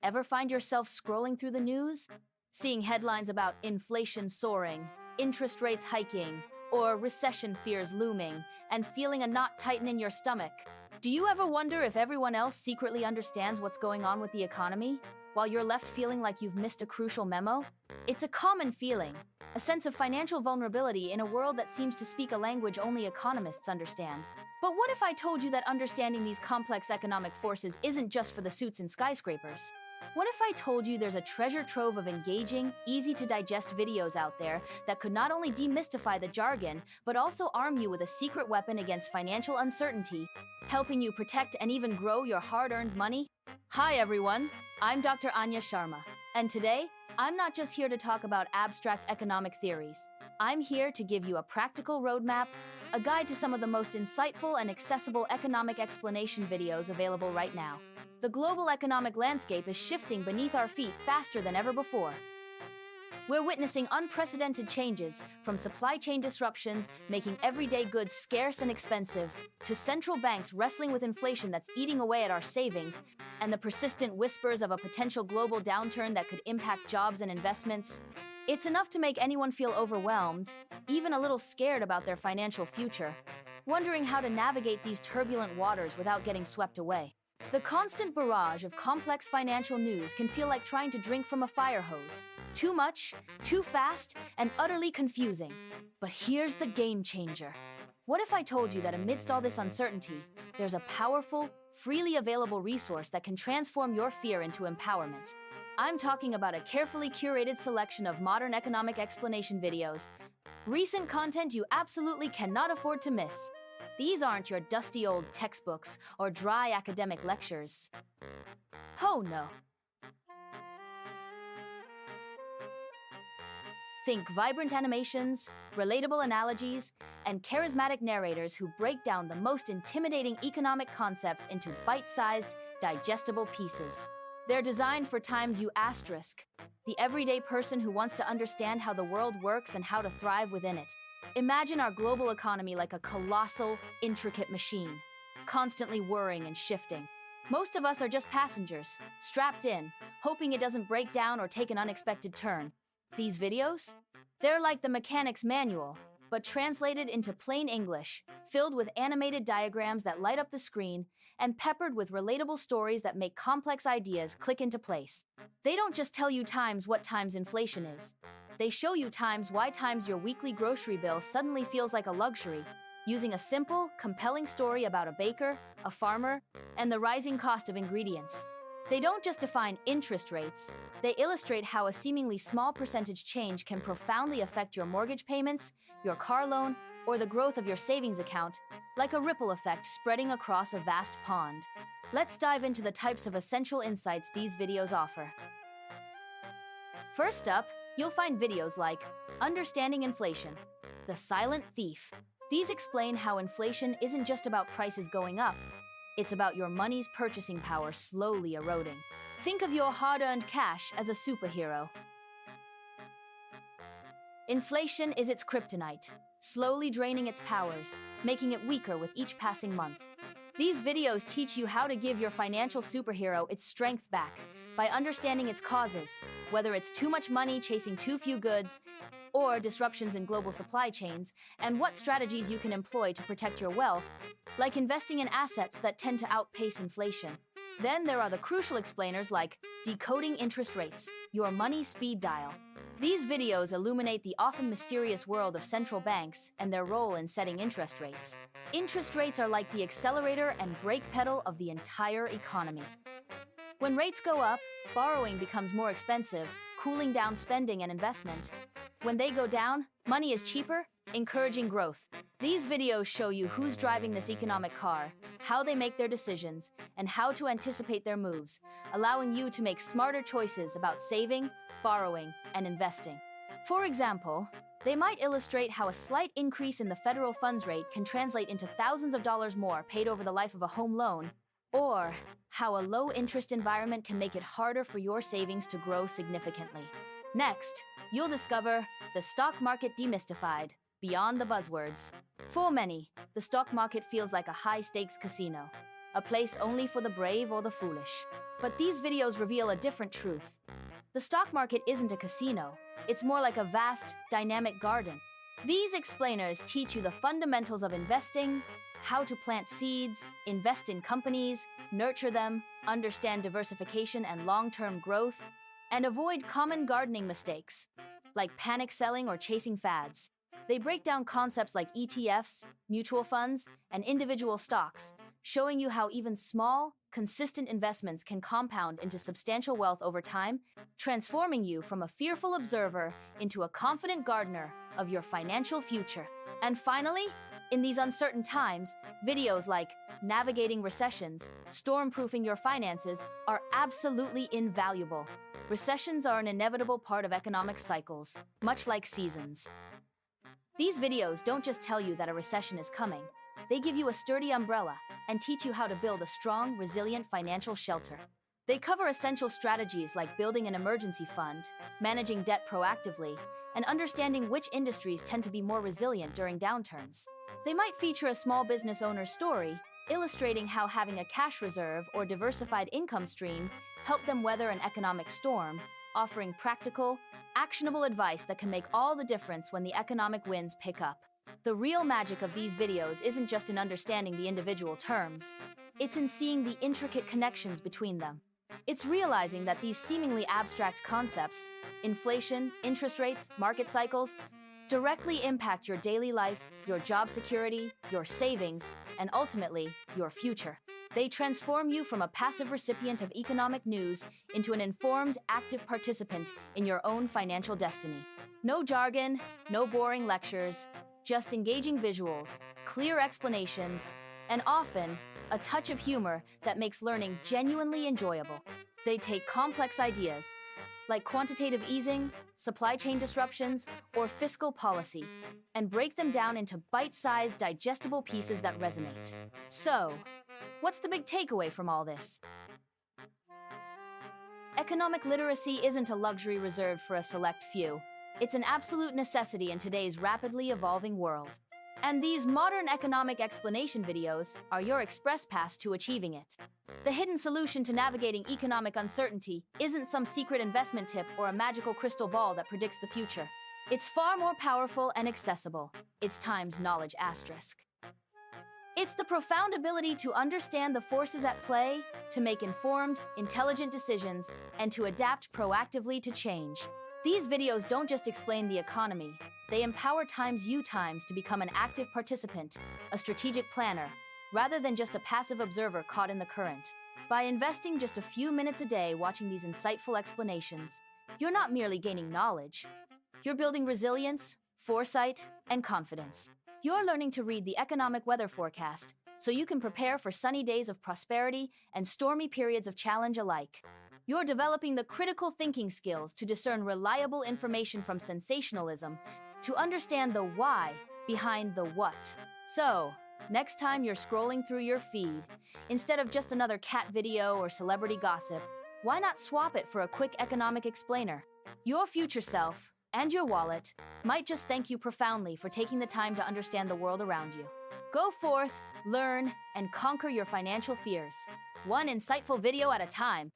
Ever find yourself scrolling through the news? Seeing headlines about inflation soaring, interest rates hiking, or recession fears looming, and feeling a knot tighten in your stomach? Do you ever wonder if everyone else secretly understands what's going on with the economy, while you're left feeling like you've missed a crucial memo? It's a common feeling, a sense of financial vulnerability in a world that seems to speak a language only economists understand. But what if I told you that understanding these complex economic forces isn't just for the suits and skyscrapers? What if I told you there's a treasure trove of engaging, easy-to-digest videos out there that could not only demystify the jargon, but also arm you with a secret weapon against financial uncertainty, helping you protect and even grow your hard-earned money? Hi everyone, I'm Dr. Anya Sharma, and today, I'm not just here to talk about abstract economic theories. I'm here to give you a practical roadmap, a guide to some of the most insightful and accessible economic explanation videos available right now. The global economic landscape is shifting beneath our feet faster than ever before. We're witnessing unprecedented changes, from supply chain disruptions making everyday goods scarce and expensive, to central banks wrestling with inflation that's eating away at our savings, and the persistent whispers of a potential global downturn that could impact jobs and investments. It's enough to make anyone feel overwhelmed, even a little scared about their financial future, wondering how to navigate these turbulent waters without getting swept away. The constant barrage of complex financial news can feel like trying to drink from a fire hose. Too much, too fast, and utterly confusing. But here's the game changer. What if I told you that amidst all this uncertainty, there's a powerful, freely available resource that can transform your fear into empowerment? I'm talking about a carefully curated selection of modern economic explanation videos. Recent content you absolutely cannot afford to miss. These aren't your dusty old textbooks or dry academic lectures. Oh no. Think vibrant animations, relatable analogies, and charismatic narrators who break down the most intimidating economic concepts into bite-sized, digestible pieces. They're designed for times you asterisk, the everyday person who wants to understand how the world works and how to thrive within it. Imagine our global economy like a colossal, intricate machine, constantly whirring and shifting. Most of us are just passengers, strapped in, hoping it doesn't break down or take an unexpected turn. These videos? They're like the mechanic's manual, but translated into plain English, filled with animated diagrams that light up the screen, and peppered with relatable stories that make complex ideas click into place. They don't just tell you what times inflation is. They show you why your weekly grocery bill suddenly feels like a luxury, using a simple, compelling story about a baker, a farmer, and the rising cost of ingredients. They don't just define interest rates, they illustrate how a seemingly small percentage change can profoundly affect your mortgage payments, your car loan, or the growth of your savings account, like a ripple effect spreading across a vast pond. Let's dive into the types of essential insights these videos offer. First up, you'll find videos like Understanding Inflation, The Silent Thief. These explain how inflation isn't just about prices going up, it's about your money's purchasing power slowly eroding. Think of your hard-earned cash as a superhero. Inflation is its kryptonite, slowly draining its powers, making it weaker with each passing month. These videos teach you how to give your financial superhero its strength back by understanding its causes, whether it's too much money chasing too few goods, or disruptions in global supply chains, and what strategies you can employ to protect your wealth, like investing in assets that tend to outpace inflation. Then there are the crucial explainers like Decoding Interest Rates, your money speed dial. These videos illuminate the often mysterious world of central banks and their role in setting interest rates. Interest rates are like the accelerator and brake pedal of the entire economy. When rates go up, borrowing becomes more expensive, cooling down spending and investment. When they go down, money is cheaper, encouraging growth. These videos show you who's driving this economic car, how they make their decisions, and how to anticipate their moves, allowing you to make smarter choices about saving, borrowing, and investing. For example, they might illustrate how a slight increase in the federal funds rate can translate into thousands of dollars more paid over the life of a home loan, or how a low-interest environment can make it harder for your savings to grow significantly. Next, you'll discover the stock market demystified, beyond the buzzwords. For many, the stock market feels like a high-stakes casino, a place only for the brave or the foolish. But these videos reveal a different truth. The stock market isn't a casino, it's more like a vast, dynamic garden. These explainers teach you the fundamentals of investing, how to plant seeds, invest in companies, nurture them, understand diversification and long-term growth, and avoid common gardening mistakes, like panic selling or chasing fads. They break down concepts like ETFs, mutual funds, and individual stocks, showing you how even small, consistent investments can compound into substantial wealth over time, transforming you from a fearful observer into a confident gardener of your financial future. And finally, in these uncertain times, videos like Navigating Recessions, Storm-Proofing Your Finances are absolutely invaluable. Recessions are an inevitable part of economic cycles, much like seasons. These videos don't just tell you that a recession is coming, they give you a sturdy umbrella and teach you how to build a strong, resilient financial shelter. They cover essential strategies like building an emergency fund, managing debt proactively, and understanding which industries tend to be more resilient during downturns. They might feature a small business owner's story, illustrating how having a cash reserve or diversified income streams help them weather an economic storm, offering practical, actionable advice that can make all the difference when the economic winds pick up. The real magic of these videos isn't just in understanding the individual terms, it's in seeing the intricate connections between them. It's realizing that these seemingly abstract concepts, inflation, interest rates, market cycles, directly impact your daily life, your job security, your savings, and ultimately, your future. They transform you from a passive recipient of economic news into an informed, active participant in your own financial destiny. No jargon, no boring lectures, just engaging visuals, clear explanations, and often, a touch of humor that makes learning genuinely enjoyable. They take complex ideas, like quantitative easing, supply chain disruptions, or fiscal policy, and break them down into bite-sized, digestible pieces that resonate. So, what's the big takeaway from all this? Economic literacy isn't a luxury reserved for a select few. It's an absolute necessity in today's rapidly evolving world. And these modern economic explanation videos are your express pass to achieving it. The hidden solution to navigating economic uncertainty isn't some secret investment tip or a magical crystal ball that predicts the future. It's far more powerful and accessible. It's time's knowledge asterisk. It's the profound ability to understand the forces at play, to make informed, intelligent decisions, and to adapt proactively to change. These videos don't just explain the economy, they empower you to become an active participant, a strategic planner, rather than just a passive observer caught in the current. By investing just a few minutes a day watching these insightful explanations, you're not merely gaining knowledge, you're building resilience, foresight, and confidence. You're learning to read the economic weather forecast so you can prepare for sunny days of prosperity and stormy periods of challenge alike. You're developing the critical thinking skills to discern reliable information from sensationalism, to understand the why behind the what. So, next time you're scrolling through your feed, instead of just another cat video or celebrity gossip, why not swap it for a quick economic explainer? Your future self, and your wallet, might just thank you profoundly for taking the time to understand the world around you. Go forth, learn, and conquer your financial fears, one insightful video at a time.